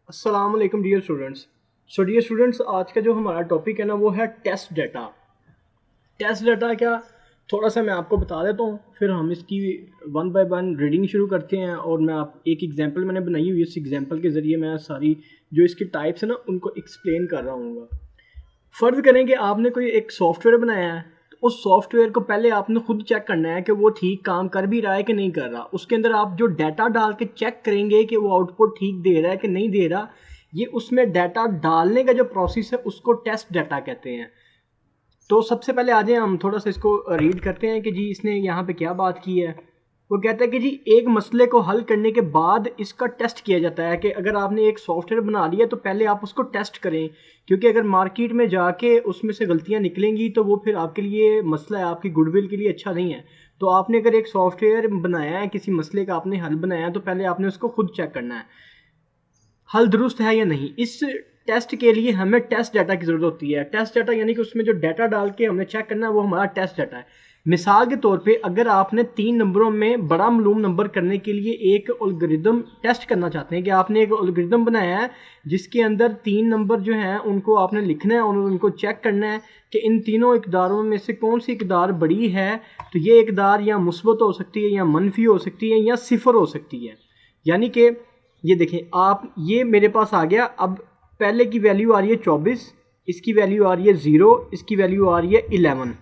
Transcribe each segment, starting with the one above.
अस्सलाम वालेकुम dear students. Dear students, आज का जो हमारा टॉपिक है ना वो है टेस्ट डाटा। टेस्ट डाटा क्या, थोड़ा सा मैं आपको बता देता हूँ, फिर हम इसकी वन बाय वन रीडिंग शुरू करते हैं और मैं आप एक एग्जांपल मैंने बनाई हुई है, इस एग्जांपल के ज़रिए मैं सारी जो इसकी टाइप्स है ना उनको एक्सप्लेन कर रहा हूँ। फ़र्ज़ करें कि आपने कोई एक सॉफ्टवेयर बनाया है, तो उस सॉफ्टवेयर को पहले आपने खुद चेक करना है कि वो ठीक काम कर भी रहा है कि नहीं कर रहा। उसके अंदर आप जो डाटा डाल के चेक करेंगे कि वो आउटपुट ठीक दे रहा है कि नहीं दे रहा, ये उसमें डाटा डालने का जो प्रोसेस है उसको टेस्ट डाटा कहते हैं। तो सबसे पहले आ जाए हम थोड़ा सा इसको रीड करते हैं कि जी इसने यहाँ पे क्या बात की है। वो कहता है कि जी एक मसले को हल करने के बाद इसका टेस्ट किया जाता है कि अगर आपने एक सॉफ्टवेयर बना लिया तो पहले आप उसको टेस्ट करें, क्योंकि अगर मार्केट में जाके उसमें से गलतियाँ निकलेंगी तो वो फिर आपके लिए मसला है, आपकी गुडविल के लिए अच्छा नहीं है। तो आपने अगर एक सॉफ्टवेयर बनाया है, किसी मसले का आपने हल बनाया है, तो पहले आपने उसको खुद चेक करना है हल दुरुस्त है या नहीं। इस टेस्ट के लिए हमें टेस्ट डाटा की ज़रूरत होती है। टेस्ट डाटा यानी कि उसमें जो डाटा डाल के हमने चेक करना है वो हमारा टेस्ट डाटा है। मिसाल के तौर पे अगर आपने 3 नंबरों में बड़ा मालूम नंबर करने के लिए एक एल्गोरिदम टेस्ट करना चाहते हैं कि आपने एक एल्गोरिदम बनाया है जिसके अंदर 3 नंबर जो हैं उनको आपने लिखना है और उनको चेक करना है कि इन तीनों इकदारों में से कौन सी इकदार बड़ी है। तो ये इकदार या मुस्बत हो सकती है या मनफी हो सकती है या सिफर हो सकती है। यानी कि ये देखें आप, ये मेरे पास आ गया। अब पहले की वैल्यू आ रही है 24, इसकी वैल्यू आ रही है 0, इसकी वैल्यू आ रही है 11।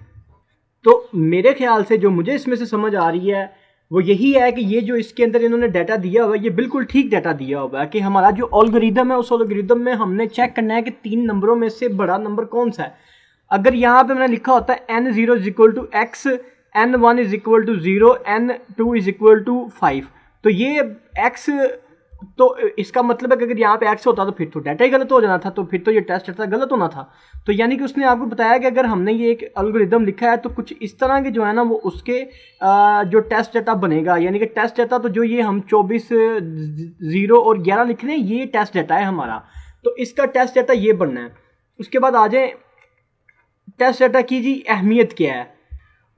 तो मेरे ख्याल से जो मुझे इसमें से समझ आ रही है वो यही है कि ये जो इसके अंदर इन्होंने डाटा दिया हुआ है ये बिल्कुल ठीक डाटा दिया हुआ है कि हमारा जो एल्गोरिदम है उस एल्गोरिदम में हमने चेक करना है कि 3 नंबरों में से बड़ा नंबर कौन सा है। अगर यहाँ पे मैंने लिखा होता है n0 is equal to x, n1 is equal to 0, n2 is equal to 5, तो ये x, तो इसका मतलब है कि अगर यहाँ पे x होता तो फिर तो डाटा ही गलत हो जाना था, तो फिर तो ये टेस्ट डाटा गलत होना था। तो यानी कि उसने आपको बताया कि अगर हमने ये एक एल्गोरिदम लिखा है तो कुछ इस तरह के जो है ना वो उसके जो टेस्ट डाटा बनेगा। यानी कि टेस्ट डाटा तो जो ये हम 24, 0 और 11 लिख रहे हैं ये टेस्ट डाटा है हमारा, तो इसका टेस्ट डाटा ये बनना है। उसके बाद आ जाए टेस्ट डाटा की जी अहमियत क्या है।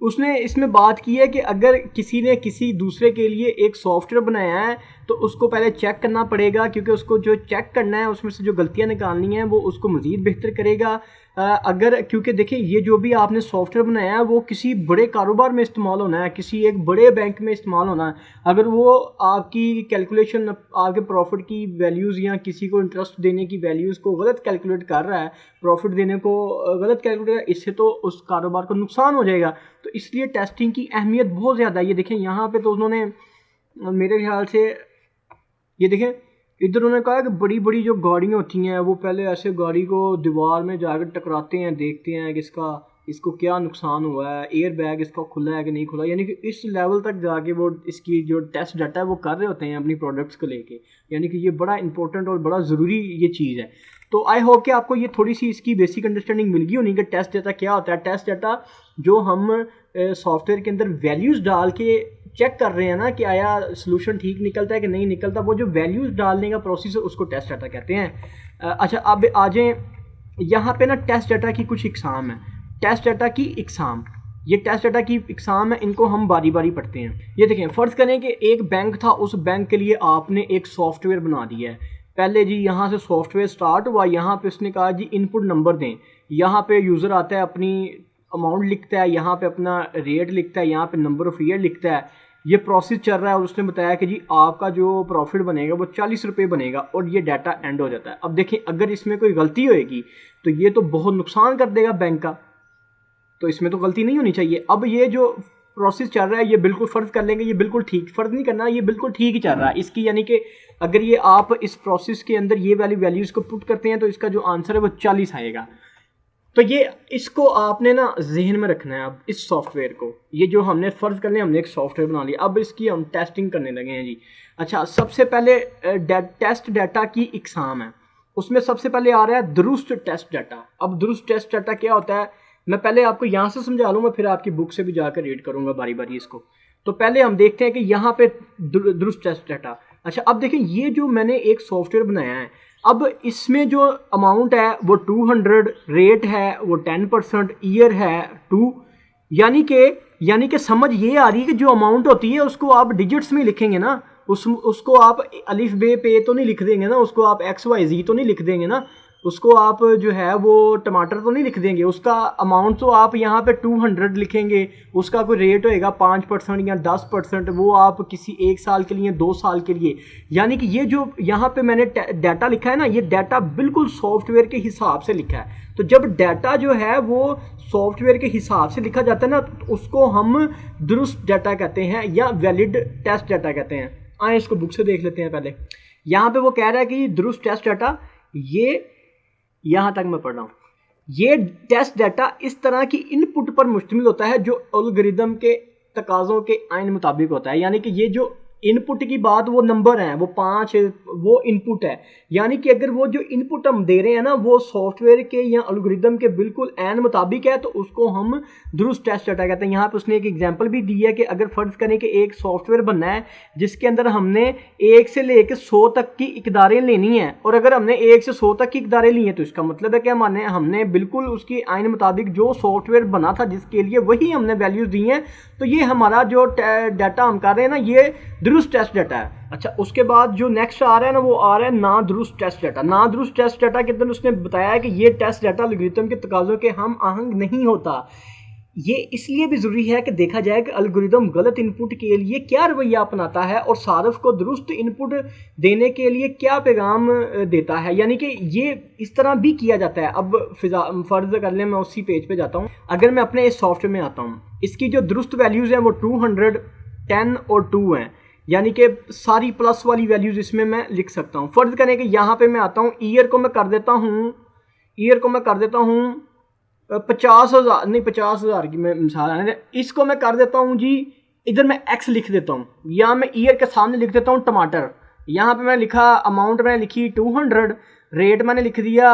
उसने इसमें बात की है कि अगर किसी ने किसी दूसरे के लिए एक सॉफ्टवेयर बनाया है तो उसको पहले चेक करना पड़ेगा, क्योंकि उसको जो चेक करना है उसमें से जो गलतियां निकालनी हैं वो उसको मज़ीद बेहतर करेगा। अगर, क्योंकि देखिए ये जो भी आपने सॉफ्टवेयर बनाया है वो किसी बड़े कारोबार में इस्तेमाल होना है, किसी एक बड़े बैंक में इस्तेमाल होना है। अगर वो आपकी कैलकुलेशन, आपके प्रॉफिट की वैल्यूज़ या किसी को इंटरेस्ट देने की वैल्यूज़ को गलत कैलकुलेट कर रहा है, प्रॉफिट देने को गलत कैलकुलेट कर रहा है, इससे तो उस कारोबार को नुकसान हो जाएगा। तो इसलिए टेस्टिंग की अहमियत बहुत ज़्यादा है। ये देखें यहाँ पे तो उन्होंने मेरे ख्याल से, ये देखें इधर उन्होंने कहा कि बड़ी बड़ी जो गाड़ियाँ होती हैं वो पहले ऐसे गाड़ी को दीवार में जाकर टकराते हैं, देखते हैं कि इसको क्या नुकसान हुआ है, एयर बैग इसका खुला है कि नहीं खुला। यानी कि इस लेवल तक जाके वो इसकी जो टेस्ट डाटा है वो कर रहे होते हैं अपनी प्रोडक्ट्स को लेके। यानी कि ये बड़ा इंपॉर्टेंट और बड़ा ज़रूरी ये चीज़ है। तो आई होप कि आपको ये थोड़ी सी इसकी बेसिक अंडरस्टैंडिंग मिल गई होनी कि टेस्ट डाटा क्या होता है। टेस्ट डाटा जो हम सॉफ्टवेयर के अंदर वैल्यूज़ डाल के चेक कर रहे हैं ना कि आया सोल्यूशन ठीक निकलता है कि नहीं निकलता, वो जो वैल्यूज़ डालने का प्रोसेस है उसको टेस्ट डाटा कहते हैं। अच्छा, अब आ जाएँ यहाँ पे ना टेस्ट डाटा की कुछ इकसाम है। टेस्ट डाटा की इकसाम, ये टेस्ट डाटा की इकसाम है, इनको हम बारी बारी पढ़ते हैं। ये देखें, फ़र्ज़ करें कि एक बैंक था, उस बैंक के लिए आपने एक सॉफ्टवेयर बना दिया है। पहले जी यहाँ से सॉफ्टवेयर स्टार्ट हुआ, यहाँ पे उसने कहा जी इनपुट नंबर दें, यहाँ पे यूज़र आता है अपनी अमाउंट लिखता है, यहाँ पे अपना रेट लिखता है, यहाँ पे नंबर ऑफ़ ईयर लिखता है। ये प्रोसेस चल रहा है और उसने बताया कि जी आपका जो प्रॉफिट बनेगा वो 40 रुपये बनेगा और ये डाटा एंड हो जाता है। अब देखें अगर इसमें कोई गलती होएगी तो ये तो बहुत नुकसान कर देगा बैंक का, तो इसमें तो गलती नहीं होनी चाहिए। अब ये जो प्रोसेस चल रहा है ये बिल्कुल फ़र्ज़ कर लेंगे, ये बिल्कुल ठीक, फ़र्ज़ नहीं करना, ये बिल्कुल ठीक ही चल रहा है इसकी। यानी कि अगर ये आप इस प्रोसेस के अंदर ये वाली वैल्यूज़ को पुट करते हैं तो इसका जो आंसर है वो 40 आएगा। तो ये इसको आपने ना जहन में रखना है। अब इस सॉफ्टवेयर को, ये जो हमने फ़र्ज़ कर लिया हमने एक सॉफ्टवेयर बना लिया, अब इसकी हम टेस्टिंग करने लगे हैं जी। अच्छा, सबसे पहले टेस्ट डाटा की इकसाम है, उसमें सबसे पहले आ रहा है दुरुस्त टेस्ट डाटा। अब दुरुस्त टेस्ट डाटा क्या होता है मैं पहले आपको यहाँ से समझा लूँगा, फिर आपकी बुक से भी जाकर रीड करूँगा बारी बारी इसको। तो पहले हम देखते हैं कि यहाँ पे दुरुस्त टेस्ट डाटा। अच्छा, अब देखें ये जो मैंने एक सॉफ्टवेयर बनाया है, अब इसमें जो अमाउंट है वो 200, रेट है वो 10%, ईयर है 2। यानी कि समझ ये आ रही है कि जो अमाउंट होती है उसको आप डिजिट्स में लिखेंगे ना, उसको आप अलिफ बे पे तो नहीं लिख देंगे ना, उसको आप एक्स वाई जी तो नहीं लिख देंगे ना, उसको आप जो है वो टमाटर तो नहीं लिख देंगे। उसका अमाउंट तो आप यहाँ पे 200 लिखेंगे, उसका कोई रेट होएगा 5% या 10%, वो आप किसी 1 साल के लिए 2 साल के लिए। यानी कि ये जो यहाँ पे मैंने डाटा लिखा है ना, ये डाटा बिल्कुल सॉफ्टवेयर के हिसाब से लिखा है। तो जब डाटा जो है वो सॉफ्टवेयर के हिसाब से लिखा जाता है ना, तो उसको हम दुरुस्त डाटा कहते हैं या वैलिड टेस्ट डाटा कहते हैं। आए इसको बुक से देख लेते हैं। पहले यहाँ पे वो कह रहा है कि दुरुस्त टेस्ट डाटा, ये यहाँ तक मैं पढ़ रहा हूँ, ये टेस्ट डाटा इस तरह की इनपुट पर मुश्तमिल होता है जो एल्गोरिदम के तकाज़ों के आइन मुताबिक होता है। यानी कि ये जो इनपुट की बात, वो नंबर हैं, वो 5, वो इनपुट है। यानी कि अगर वो जो इनपुट हम दे रहे हैं ना, वो सॉफ्टवेयर के या एल्गोरिदम के बिल्कुल ऐन मुताबिक है, तो उसको हम दुरुस्त टेस्ट डाटा कहते हैं। यहाँ पे उसने एक एग्जांपल भी दी है कि अगर फ़र्ज़ करें कि एक सॉफ्टवेयर बनना है जिसके अंदर हमने 1 से लेकर 100 तक की इकदारें लेनी हैं, और अगर हमने 1 से 100 तक की इकदारें ली हैं, तो इसका मतलब है कि हमने बिल्कुल उसकी आइन मुताबिक जो सॉफ्टवेयर बना था जिसके लिए, वही हमने वैल्यूज़ दी हैं। तो ये हमारा जो डाटा हम कर रहे हैं ना, ये दुरुस्त टेस्ट डाटा है। अच्छा, उसके बाद जो नेक्स्ट आ रहा है ना, वो आ रहा है ना दुरुस्त टेस्ट डाटा। ना दुरुस्त टेस्ट डाटा के अंदर उसने बताया है कि ये टेस्ट डाटा एल्गोरिथम के तकाज़ों के हम आहंग नहीं होता। ये इसलिए भी ज़रूरी है कि देखा जाए कि एल्गोरिदम गलत इनपुट के लिए क्या रवैया अपनाता है और सारफ को दुरुस्त इनपुट देने के लिए क्या पैगाम देता है। यानी कि ये इस तरह भी किया जाता है। अब फ़र्ज़ कर लें, मैं उसी पेज पे जाता हूँ। अगर मैं अपने इस सॉफ्टवेयर में आता हूँ, इसकी जो दुरुस्त वैल्यूज़ हैं वो 200, 10 और 2 हैं। यानी कि सारी प्लस वाली वैल्यूज़ इसमें मैं लिख सकता हूँ। फ़र्ज़ करें कि यहाँ पे मैं आता हूँ, ईयर को मैं कर देता हूँ 50,000, नहीं 50,000 की मैं मिसाल है, इसको मैं कर देता हूँ जी, इधर मैं एक्स लिख देता हूँ, या मैं ईयर के सामने लिख देता हूँ टमाटर। यहाँ पे मैं लिखा अमाउंट मैंने लिखी 200, रेट मैंने लिख दिया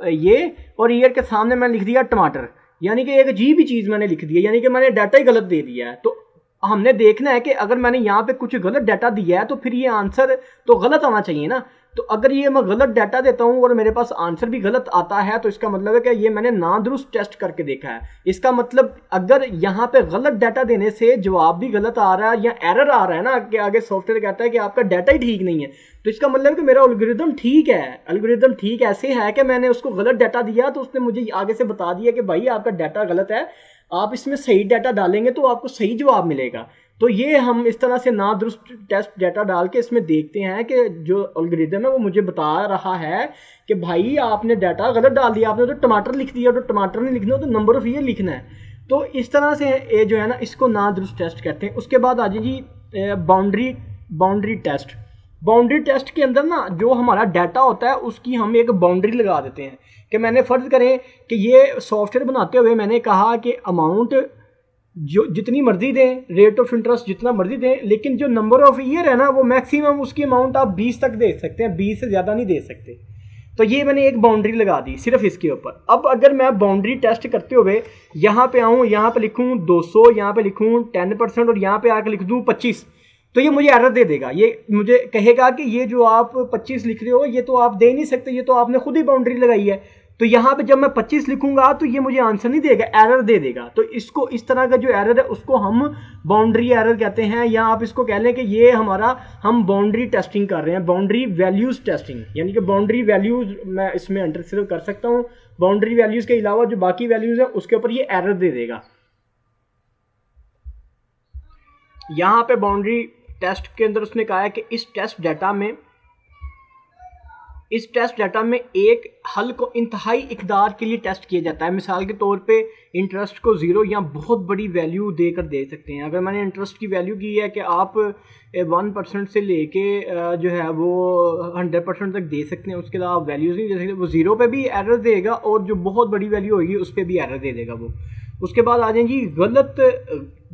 ये, और ईयर के सामने मैंने लिख दिया टमाटर। यानी कि एक अजीब ही चीज़ मैंने लिख दी है, यानी कि मैंने डाटा ही गलत दे दिया है। तो हमने देखना है कि अगर मैंने यहाँ पे कुछ गलत डाटा दिया है तो फिर ये आंसर तो गलत आना चाहिए ना। तो अगर ये मैं गलत डाटा देता हूँ और मेरे पास आंसर भी गलत आता है, तो इसका मतलब है कि ये मैंने नादुरुस्त टेस्ट करके देखा है। इसका मतलब अगर यहाँ पे गलत डाटा देने से जवाब भी गलत आ रहा है या एरर आ रहा है ना, कि आगे सॉफ्टवेयर कहता है कि आपका डाटा ही ठीक नहीं है, तो इसका मतलब कि मेरा एल्गोरिदम ठीक है। एल्गोरिदम ठीक ऐसे है कि मैंने उसको गलत डाटा दिया तो उसने मुझे आगे से बता दिया कि भाई आपका डाटा गलत है, आप इसमें सही डाटा डालेंगे तो आपको सही जवाब मिलेगा। तो ये हम इस तरह से नादुरुस्त टेस्ट डाटा डाल के इसमें देखते हैं कि जो एल्गोरिदम है वो मुझे बता रहा है कि भाई आपने डाटा गलत डाल दिया, आपने तो टमाटर लिख दिया, तो टमाटर नहीं लिखना, तो नंबर ऑफ ईयर लिखना है। तो इस तरह से ये जो है ना, इसको नादुरुस्त टेस्ट कहते हैं। उसके बाद आ जाए जी बाउंड्री टेस्ट। बाउंड्री टेस्ट के अंदर ना जो हमारा डाटा होता है उसकी हम एक बाउंड्री लगा देते हैं कि मैंने फ़र्ज़ करें कि ये सॉफ्टवेयर बनाते हुए मैंने कहा कि अमाउंट जो जितनी मर्जी दें, रेट ऑफ इंटरेस्ट जितना मर्जी दें, लेकिन जो नंबर ऑफ ईयर है ना वो मैक्सिमम उसकी अमाउंट आप 20 तक दे सकते हैं, 20 से ज़्यादा नहीं दे सकते। तो ये मैंने एक बाउंड्री लगा दी सिर्फ इसके ऊपर। अब अगर मैं बाउंड्री टेस्ट करते हुए यहाँ पे आऊँ, यहाँ पे लिखूँ 200, यहाँ पे लिखूँ 10% और यहाँ पे आकर लिख दूँ 25, तो ये मुझे एरर दे देगा। ये मुझे कहेगा कि ये जो आप 25 लिख रहे हो ये तो आप दे नहीं सकते, ये तो आपने खुद ही बाउंड्री लगाई है। तो यहाँ पे जब मैं 25 लिखूंगा तो ये मुझे आंसर नहीं देगा, एरर दे देगा। तो इसको, इस तरह का जो एरर है उसको हम बाउंड्री एरर कहते हैं, या आप इसको कह लें कि ये हमारा हम बाउंड्री टेस्टिंग कर रहे हैं, बाउंड्री वैल्यूज़ टेस्टिंग। यानी कि बाउंड्री वैल्यूज़ मैं इसमें एंटर सिर्फ कर सकता हूँ, बाउंड्री वैल्यूज़ के अलावा जो बाकी वैल्यूज़ हैं उसके ऊपर ये एरर दे देगा। यहाँ पे बाउंड्री टेस्ट के अंदर उसने कहा है कि इस टेस्ट डाटा में एक हल को इंतहाई इकदार के लिए टेस्ट किया जाता है। मिसाल के तौर पे इंटरेस्ट को 0 या बहुत बड़ी वैल्यू देकर दे सकते हैं। अगर मैंने इंटरेस्ट की वैल्यू की है कि आप 1% से लेके जो है वो 100% तक दे सकते हैं, उसके अलावा आप वैल्यूज़ नहीं दे सकते, वो 0 पे भी एरर देगा और जो बहुत बड़ी वैल्यू होगी उस पर भी एरर दे देगा वो। उसके बाद आ जाए जी गलत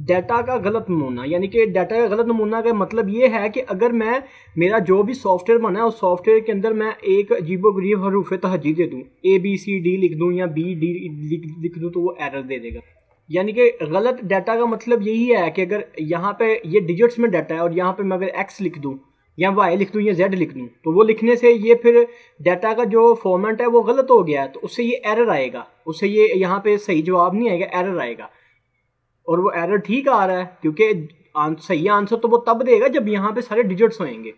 डाटा का गलत नमूना। यानी कि डाटा का गलत नमूना का मतलब ये है कि अगर मैं, मेरा जो भी सॉफ्टवेयर बना है उस सॉफ्टवेयर के अंदर मैं एक अजीबोगरीब हरूफ तहजी दे दूँ, ABCD लिख दूँ या BD लिख दूँ, तो वो एरर दे देगा। यानी कि गलत डाटा का मतलब यही है कि अगर यहाँ पे ये डिजिट्स में डाटा है और यहाँ पे मैं अगर X लिख दूँ या Y लिख दूँ या Z लिख दूँ, तो वो लिखने से ये फिर डाटा का जो फॉर्मेट है वो गलत हो गया है, तो उससे ये एरर आएगा, उससे ये यहाँ पे सही जवाब नहीं आएगा, एरर आएगा। और वो एरर ठीक आ रहा है क्योंकि सही आंसर तो वो तब देगा जब यहाँ पे सारे डिजिट्स होंगे।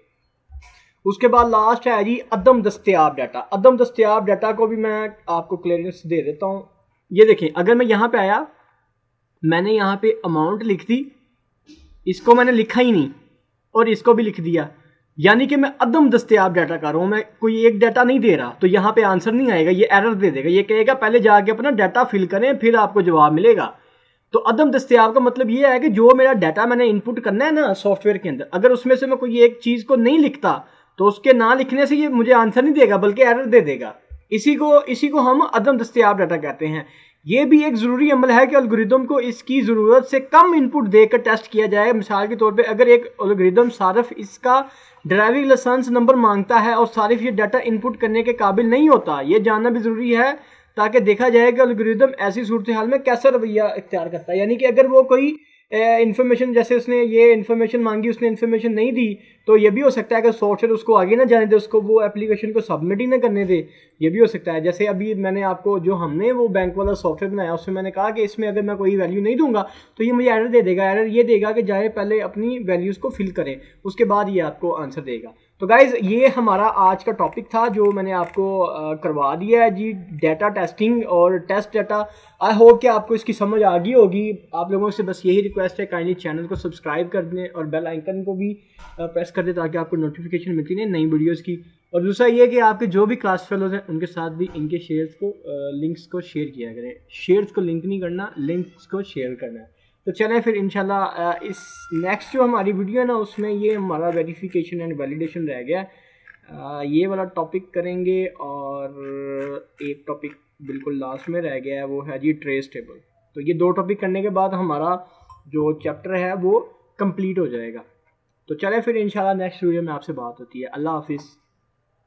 उसके बाद लास्ट है जी अदम दस्तयाब डाटा। अदम दस्तयाब डाटा को भी मैं आपको क्लियरेंस दे देता हूँ। ये देखें, अगर मैं यहाँ पे आया, मैंने यहाँ पे अमाउंट लिख दी, इसको मैंने लिखा ही नहीं और इसको भी लिख दिया, यानी कि मैं अदम दस्तयाब डाटा कर रहा हूँ, मैं कोई एक डाटा नहीं दे रहा, तो यहाँ पे आंसर नहीं आएगा, ये एरर दे देगा, ये कहेगा पहले जाके अपना डाटा फिल करें फिर आपको जवाब मिलेगा। तो अदम दस्तयाब का मतलब ये है कि जो मेरा डाटा मैंने इनपुट करना है ना सॉफ्टवेयर के अंदर, अगर उसमें से मैं कोई एक चीज़ को नहीं लिखता तो उसके ना लिखने से ये मुझे आंसर नहीं देगा बल्कि एरर दे देगा। इसी को हम अदम दस्तयाब डाटा कहते हैं। ये भी एक ज़रूरी अमल है कि एल्गोरिदम को इसकी ज़रूरत से कम इनपुट देकर टेस्ट किया जाए। मिसाल के तौर पे अगर एक एल्गोरिदम सारिफ इसका ड्राइविंग लाइसेंस नंबर मांगता है और सारिफ ये डाटा इनपुट करने के काबिल नहीं होता, ये जानना भी ज़रूरी है ताकि देखा जाए कि एल्गोरिदम ऐसी सूरत हाल में कैसा रवैया इख्तियार करता है। यानी कि अगर वो कोई इन्फॉर्मेशन, जैसे उसने ये इन्फॉर्मेशन मांगी, उसने इन्फॉर्मेशन नहीं दी, तो ये भी हो सकता है कि सॉफ्टवेयर उसको आगे ना जाने दे, उसको वो एप्लीकेशन को सबमिट ही ना करने दे, ये भी हो सकता है। जैसे अभी मैंने आपको जो हमने वो बैंक वाला सॉफ्टवेयर बनाया उसमें मैंने कहा कि इसमें अगर मैं कोई वैल्यू नहीं दूंगा तो ये मुझे एरर दे देगा। एरर ये देगा कि जाए पहले अपनी वैल्यूज़ को फिल करें, उसके बाद ये आपको आंसर देगा। तो गाइज़ ये हमारा आज का टॉपिक था जो मैंने आपको करवा दिया है जी, डाटा टेस्टिंग और टेस्ट डाटा। आई होप कि आपको इसकी समझ आ गई होगी। आप लोगों से बस यही रिक्वेस्ट है, काइंडली चैनल को सब्सक्राइब कर दें और बेल आइकन को भी प्रेस कर दें ताकि आपको नोटिफिकेशन मिलती रहे नई वीडियोस की। और दूसरा ये कि आपके जो भी क्लास फेलोज हैं उनके साथ भी इनके शेयर्स को लिंक्स को शेयर किया करें। शेयर्स को लिंक नहीं करना, लिंक्स को शेयर करना है। तो चलें फिर इंशाल्लाह इस नेक्स्ट जो हमारी वीडियो है ना उसमें ये हमारा वेरिफिकेशन एंड वैलिडेशन रह गया, ये वाला टॉपिक करेंगे। और एक टॉपिक बिल्कुल लास्ट में रह गया है, वो है जी ट्रेस टेबल। तो ये 2 टॉपिक करने के बाद हमारा जो चैप्टर है वो कंप्लीट हो जाएगा। तो चलें फिर इंशाल्लाह नेक्स्ट वीडियो में आपसे बात होती है। अल्लाह हाफिज़।